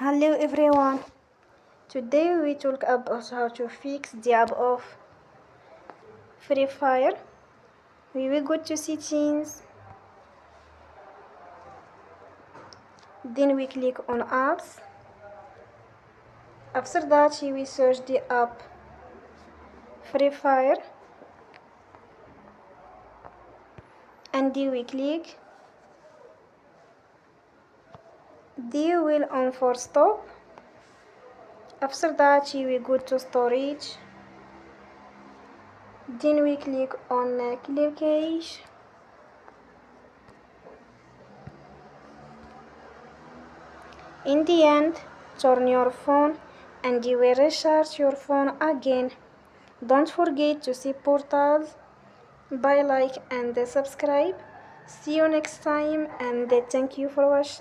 Hello everyone. Today we talk about how to fix the app of Free Fire. We will go to settings. Then we click on apps. After that we search the app Free Fire. And we click. They will on for stop. After that we go to storage. Then we click on clear cache. In the end, turn your phone and you will recharge your phone again. Don't forget to support us by like and subscribe. See you next time and thank you for watching.